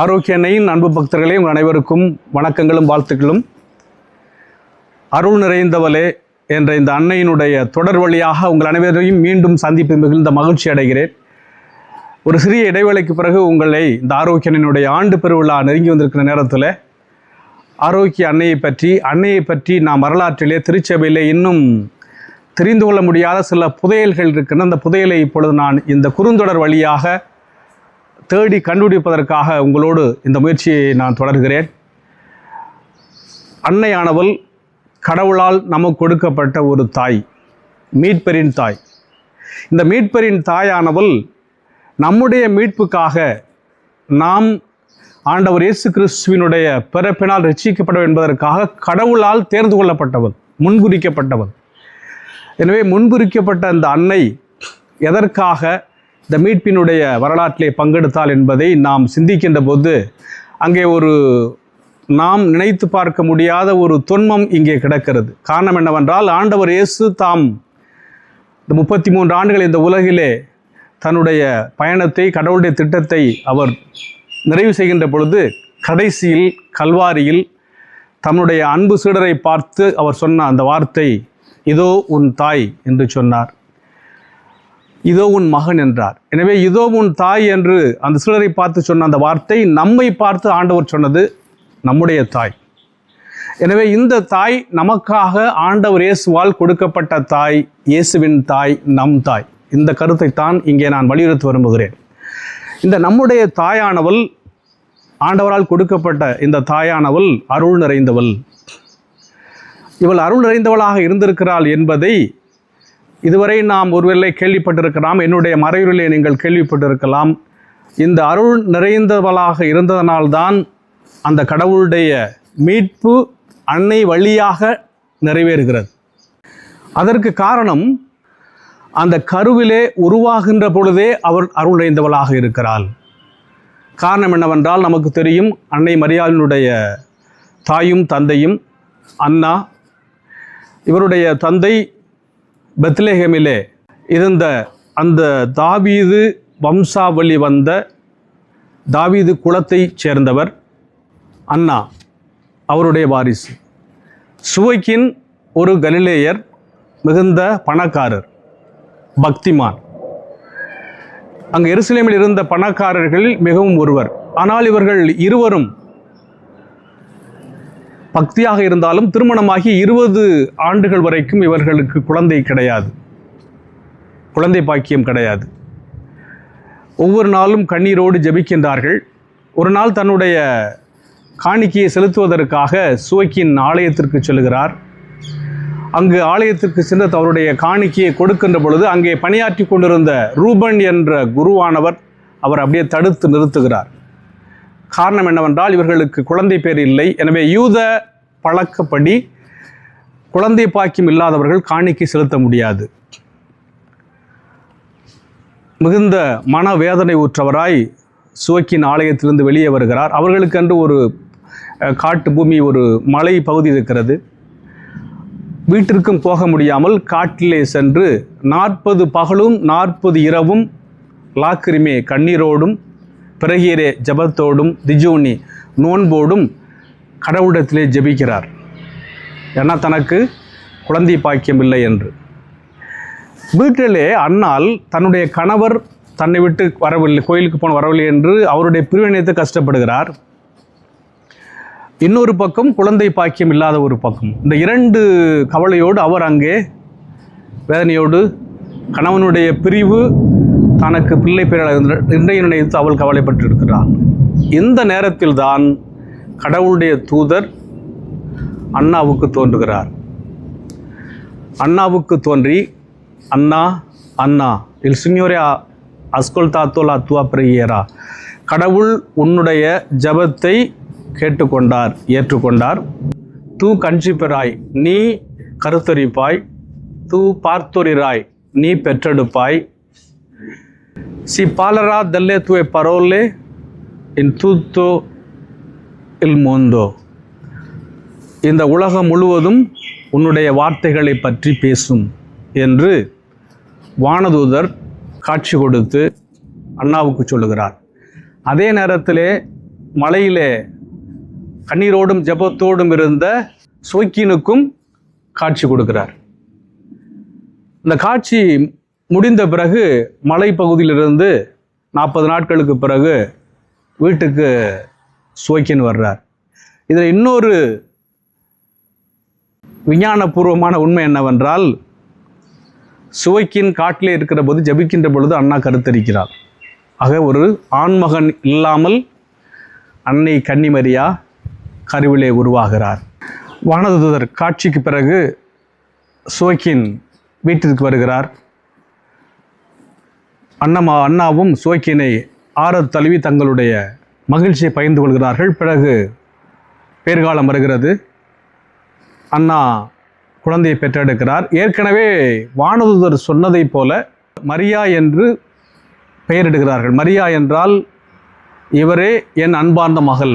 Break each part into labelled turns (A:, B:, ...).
A: ஆரோக்கிய அன்னையின் அன்பு பக்தர்களே, உங்கள் அனைவருக்கும் வணக்கங்களும் வாழ்த்துக்களும். அருள் நிறைந்தவளே என்ற இந்த அன்னையினுடைய தொடர் வழியாக உங்கள் அனைவரையும் மீண்டும் சந்திப்பு மிகுந்த மகிழ்ச்சி அடைகிறேன். ஒரு சிறிய இடைவேளைக்கு பிறகு உங்களை இந்த ஆரோக்கிய அன்னையினுடைய ஆண்டு பெருவிழா நெருங்கி வந்திருக்கிற நேரத்தில் ஆரோக்கிய அன்னையை பற்றி நாம் வரலாற்றிலே திருச்சபையிலே இன்னும் தெரிந்து கொள்ள முடியாத சில புதையல்கள் இருக்கின்றன. அந்த புதையலை இப்பொழுது நான் இந்த குறுந்தொடர் வழியாக தேடி கண்டுபிடிப்பதற்காக உங்களோடு இந்த முயற்சியை நான் தொடர்கிறேன். அன்னையானவள் கடவுளால் நமக்கு கொடுக்கப்பட்ட ஒரு தாய், மீட்பரின் தாய். இந்த மீட்பரின் தாயானவள் நம்முடைய மீட்புக்காக நாம் ஆண்டவர் இயேசு கிறிஸ்துவினுடைய பிறப்பினால் ரட்சிக்கப்பட என்பதற்காக கடவுளால் தேர்ந்து கொள்ளப்பட்டவள், முன்குறிக்கப்பட்டவள். எனவே முன்குறிக்கப்பட்ட அந்த அன்னை எதற்காக இந்த மீட்பினுடைய வரலாற்றிலே பங்கெடுத்தாள் என்பதை நாம் சிந்திக்கின்ற போது அங்கே ஒரு நாம் நினைத்து பார்க்க முடியாத ஒரு தொன்மம் இங்கே கிடக்கிறது. காரணம் என்னவென்றால், ஆண்டவர் இயேசு தாம் இந்த 33 ஆண்டுகள் இந்த உலகிலே தன்னுடைய பயணத்தை, கடவுளுடைய திட்டத்தை அவர் நிறைவு செய்கின்ற பொழுது கடைசியில் கல்வாரியில் தன்னுடைய அன்பு சீடரை பார்த்து அவர் சொன்ன அந்த வார்த்தை, இதோ உன் தாய் என்று சொன்னார், இதோ உன் மகன் என்றார். எனவே இதோ உன் தாய் என்று அந்த சீடரை பார்த்து சொன்ன அந்த வார்த்தை நம்மை பார்த்து ஆண்டவர் சொன்னது, நம்முடைய தாய். எனவே இந்த தாய் நமக்காக ஆண்டவர் இயேசுவால் கொடுக்கப்பட்ட தாய், இயேசுவின் தாய், நம் தாய். இந்த கருத்தை தான் இங்கே நான் வலியுறுத்தி விரும்புகிறேன். இந்த நம்முடைய தாயானவள், ஆண்டவரால் கொடுக்கப்பட்ட இந்த தாயானவள் அருள் நிறைந்தவள். இவள் அருள் நிறைந்தவளாக இருந்திருக்கிறாள் என்பதை இதுவரை நாம் ஒருவேளை கேள்விப்பட்டிருக்கலாம், என்னுடைய மறைவுரையிலே நீங்கள் கேள்விப்பட்டிருக்கலாம். இந்த அருள் நிறைந்தவளாக இருந்ததனால்தான் அந்த கடவுளுடைய மீட்பு அன்னை வழியாக நிறைவேறுகிறது. அதற்கு காரணம், அந்த கருவிலே உருவாகின்ற பொழுதே அவள் அருள் நிறைந்தவளாக இருக்கிறாள். காரணம் என்னவென்றால், நமக்கு தெரியும், அன்னை மரியாளினுடைய தாயும் தந்தையும் அன்னா. இவருடைய தந்தை பெத்லெஹேமிலே இருந்த அந்த தாவீது வம்சாவளி வந்த தாவீது குலத்தைச் சேர்ந்தவர் அன்னா, அவருடைய வாரிசு. சுவைக்கின் ஒரு கலிலேயர், மிகுந்த பணக்காரர், பக்திமான். அங்கு எருசலேமில் இருந்த பணக்காரர்களில் மிகவும் ஒருவர். ஆனால் இவர்கள் இருவரும் பக்தியாக இருந்தாலும் திருமணமாகி 20 ஆண்டுகள் வரைக்கும் இவர்களுக்கு குழந்தை கிடையாது, குழந்தை பாக்கியம் கிடையாது. ஒவ்வொரு நாளும் கண்ணீரோடு ஜெபிக்கின்றார்கள். ஒரு நாள் தன்னுடைய காணிக்கையை செலுத்துவதற்காக சுவைக்கின் ஆலயத்திற்கு செல்கிறார். அங்கு ஆலயத்திற்கு சென்று அவருடைய காணிக்கையை கொடுக்கின்ற பொழுது அங்கே பணியாற்றி கொண்டிருந்த ரூபன் என்ற குருவானவர் அவர் அப்படியே தடுத்து நிறுத்துகிறார். காரணம் என்னவென்றால், இவர்களுக்கு குழந்தை பேர் இல்லை. எனவே யூத பழக்கப்படி குழந்தை பாக்கியம் இல்லாதவர்கள் காணிக்கை செலுத்த முடியாது. மிகுந்த மனவேதனை உற்றவராய் சுவைக்கின் ஆலயத்திலிருந்து வெளியே வருகிறார். அவர்களுக்கென்று ஒரு காட்டு பூமி, ஒரு மலை பகுதி இருக்கிறது. வீட்டிற்கும் போக முடியாமல் காட்டிலே சென்று 40 பகலும் 40 இரவும் லாக்கிரிமே கண்ணீரோடும் பிறகியரே ஜபத்தோடும் திஜூனி நோன்போடும் கடவுளிடத்திலே ஜெபிக்கிறார். ஏன்னா தனக்கு குழந்தை பாக்கியம் இல்லை என்று. வீட்டிலே அன்னால் தன்னுடைய கணவர் தன்னை விட்டு வரவில்லை, கோயிலுக்கு போன வரவில்லை என்று அவருடைய பிரிவினைத்து கஷ்டப்படுகிறார். இன்னொரு பக்கம் குழந்தை பாக்கியம் இல்லாத ஒரு பக்கம். இந்த 2 கவலையோடு அவர் அங்கே வேதனையோடு, கணவனுடைய பிரிவு, தனக்கு பிள்ளை பேரை நினைத்து அவள் கவலைப்பட்டிருக்கிறாள். இந்த நேரத்தில் தான் கடவுளுடைய தூதர் அன்னாவுக்கு தோன்றுகிறார். அன்னாவுக்கு தோன்றி, அன்னா அன்னா இல் சிக்னோரே அஸ்கொல்தாத்தோ லா துவா பிரியேரா, கடவுள் உன்னுடைய ஜபத்தை கேட்டுக்கொண்டார், ஏற்றுக்கொண்டார். தூ கஞ்சிப்பெறாய், நீ கருத்தரிப்பாய். தூ பார்த்தொரிராய், நீ பெற்றெடுப்பாய். Si parlerà delle tue parole in tutto il mondo. இந்த உலகம் முழுவதும் உன்னுடைய வார்த்தைகளை பற்றி பேசும் என்று வானதூதர் காட்சி கொடுத்து அன்னாவுக்கு சொல்லுகிறார். அதே நேரத்திலே மலையிலே கண்ணீரோடும் ஜெபத்தோடும் இருந்த சோக்கினுக்கும் காட்சி கொடுக்கிறார். இந்த காட்சி முடிந்த பிறகு மலைப்பகுதியிலிருந்து 40 நாட்களுக்கு பிறகு வீட்டுக்கு சோக்கின் வர்றார். இதில் இன்னொரு விஞ்ஞானபூர்வமான உண்மை என்னவென்றால், சுவைக்கின் காட்டிலே இருக்கிற போது ஜபிக்கின்ற பொழுது அண்ணா கருத்தரிக்கிறார். ஆக ஒரு ஆண்மகன் இல்லாமல் அன்னை கன்னிமரியா கருவிலே உருவாகிறார். வானதூதர் காட்சிக்கு பிறகு சுவைக்கின் வீட்டிற்கு வருகிறார். அண்ணாவும் சுவைக்கினை ஆறத் தழுவி தங்களுடைய மகிழ்ச்சியை பகிர்ந்து கொள்கிறார்கள். பிறகு பேர்காலம் வருகிறது. அண்ணா குழந்தையை பெற்றெடுக்கிறார். ஏற்கனவே வானதூதர் சொன்னதை போல மரியா என்று பெயரிடுகிறார்கள். மரியா என்றால் இவரே என் அன்பார்ந்த மகள்,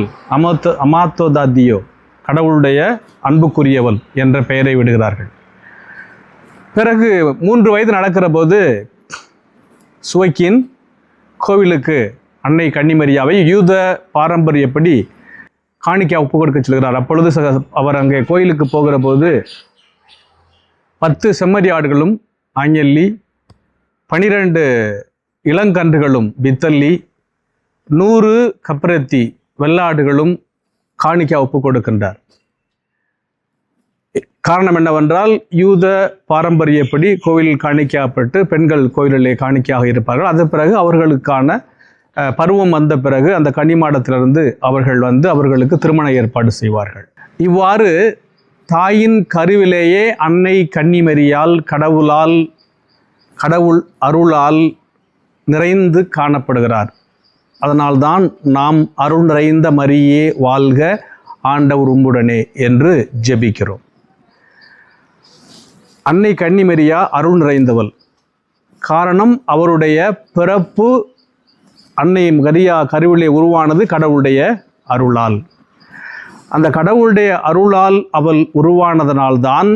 A: அமாத்தோதாதியோ, கடவுளுடைய அன்புக்குரியவள் என்ற பெயரை விடுகிறார்கள். பிறகு 3 வயது நடக்கிற போது சுவைக்கின் கோவிலுக்கு அன்னை கன்னிமரியாவை யூத பாரம்பரியப்படி காணிக்கை ஒப்பு கொடுக்க செல்கிறார். அப்பொழுது அவர் அங்கே கோயிலுக்கு போகிற போது 10 செம்மறி ஆடுகளும் ஆஞ்சல்லி, 12 இளங்கன்றுகளும் பித்தல்லி, 100 கப்பரத்தி வெள்ளாடுகளும் காணிக்கை ஒப்பு கொடுக்கின்றார். காரணம் என்னவென்றால், யூத பாரம்பரியப்படி கோவிலில் காணிக்கையாப்பட்டு பெண்கள் கோயிலிலே காணிக்கையாக இருப்பார்கள். அதன் பிறகு அவர்களுக்கான பருவம் வந்த பிறகு அந்த கன்னிமாடத்திலிருந்து அவர்கள் அவர்களுக்கு திருமண ஏற்பாடு செய்வார்கள். இவ்வாறு தாயின் கருவிலேயே அன்னை கன்னிமரியால் கடவுள் அருளால் நிறைந்து காணப்படுகிறார். அதனால்தான் நாம் அருள் நிறைந்த மரியே வாழ்க, ஆண்டவர் உம்முடனே என்று ஜெபிக்கிறோம். அன்னை கன்னிமரியா அருள் நிறைந்தவள். காரணம், அவருடைய பிறப்பு அன்னை மரியா கருவிலே உருவானது கடவுளுடைய அருளால். அந்த கடவுளுடைய அருளால் அவள் உருவானதனால்தான்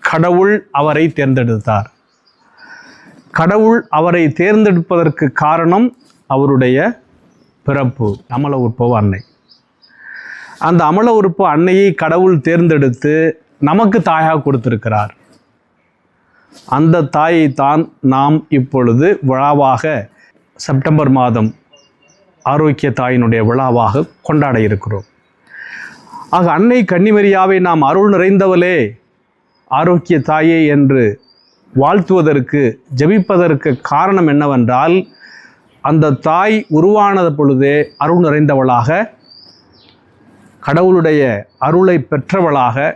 A: கடவுள் அவரை தேர்ந்தெடுத்தார். கடவுள் அவரை தேர்ந்தெடுப்பதற்கு காரணம் அவருடைய பிறப்பு, அமல உற்பவ அன்னை. அந்த அமல உறுப்பு அன்னையை கடவுள் தேர்ந்தெடுத்து நமக்கு தாயாக கொடுத்திருக்கிறார். அந்த தாயை தான் நாம் இப்பொழுது விழாவாக செப்டம்பர் மாதம் ஆரோக்கிய தாயினுடைய விழாவாக கொண்டாட இருக்கிறோம். ஆக அன்னை கன்னிமரியாவை நாம் அருள் நிறைந்தவளே, ஆரோக்கிய தாயே என்று வாழ்த்துவதற்கு, ஜெபிப்பதற்கு காரணம் என்னவென்றால், அந்த தாய் உருவானது பொழுதே அருள் நிறைந்தவளாக, கடவுளுடைய அருளை பெற்றவளாக,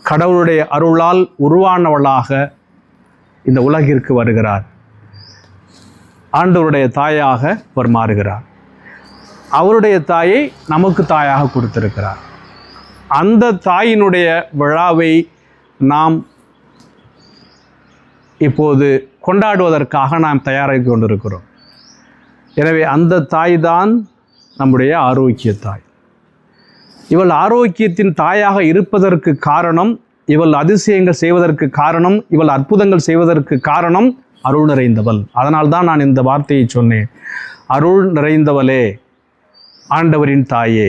A: கடவுளுடைய அருளால் உருவானவளாக இந்த உலகிற்கு வருகிறார். ஆண்டவருடைய தாயாக அவர் மாறுகிறார். அவருடைய தாயை நமக்கு தாயாக கொடுத்திருக்கிறார். அந்த தாயினுடைய விழாவை நாம் இப்போது கொண்டாடுவதற்காக நாம் தயாராகி கொண்டிருக்கிறோம். எனவே அந்த தாய் தான் நம்முடைய ஆரோக்கிய தாய். இவள் ஆரோக்கியத்தின் தாயாக இருப்பதற்கு காரணம், இவள் அதிசயங்கள் செய்வதற்கு காரணம், இவள் அற்புதங்கள் செய்வதற்கு காரணம் அருள் நிறைந்தவள். அதனால்தான் நான் இந்த வார்த்தையை சொன்னேன். அருள் நிறைந்தவளே, ஆண்டவரின் தாயே,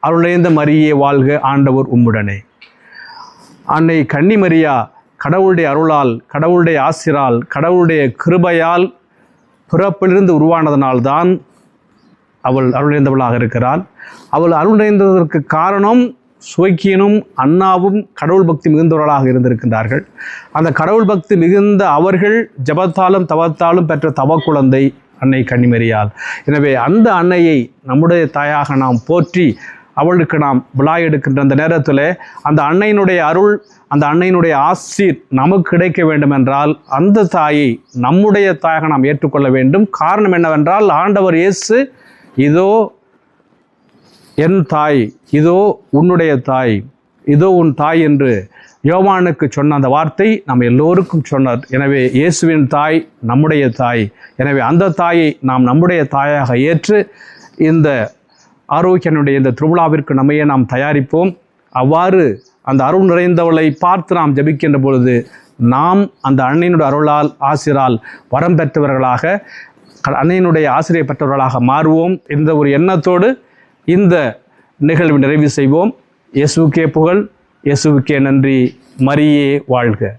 A: அருள் நிறைந்த மரியே வாழ்க, ஆண்டவர் உம்முடனே. அன்னை கன்னிமரியா கடவுளுடைய அருளால், கடவுளுடைய ஆசிரால், கடவுளுடைய கிருபையால் பிறப்பிலிருந்து உருவானதனால்தான் அவள் அருள் நிறைந்தவளாக இருக்கிறாள். அவள் அருள் நிறைந்ததற்கு காரணம் சுவைக்கியனும் அண்ணாவும் கடவுள் பக்தி மிகுந்தவர்களாக இருந்திருக்கின்றார்கள். அந்த கடவுள் பக்தி மிகுந்த அவர்கள் ஜபத்தாலும் தவத்தாலும் பெற்ற தவ குழந்தை அன்னை கன்னிமரியால். எனவே அந்த அன்னையை நம்முடைய தாயாக நாம் போற்றி அவளுக்கு நாம் விழா எடுக்கின்ற அந்த நேரத்தில் அந்த அன்னையினுடைய அருள், அந்த அன்னையினுடைய ஆசீர் நமக்கு கிடைக்க வேண்டும் என்றால் அந்த தாயை நம்முடைய தாயாக நாம் ஏற்றுக்கொள்ள வேண்டும். காரணம் என்னவென்றால், ஆண்டவர் இயேசு இதோ என் தாய், இதோ உன்னுடைய தாய், இதோ உன் தாய் என்று யோவானுக்கு சொன்ன அந்த வார்த்தை நம்ம எல்லோருக்கும் சொன்னார். எனவே இயேசுவின் தாய் நம்முடைய தாய். எனவே அந்த தாயை நாம் நம்முடைய தாயாக ஏற்று இந்த ஆரோக்கியனுடைய இந்த திருவிழாவிற்கு நம்மையே நாம் தயாரிப்போம். அவ்வாறு அந்த அருள் நிறைந்தவளை பார்த்து நாம் ஜபிக்கின்ற பொழுது நாம் அந்த அன்னையினுடைய அருளால் ஆசிரால் வரம் பெற்றவர்களாக அன்னையினுடைய ஆசிரியை பெற்றவர்களாக மாறுவோம் என்ற ஒரு எண்ணத்தோடு இந்த நிகழ்வு நிறைவு செய்வோம். இயேசுவுக்கே புகழ், இயேசுவுக்கே நன்றி. மரியே வாழ்க.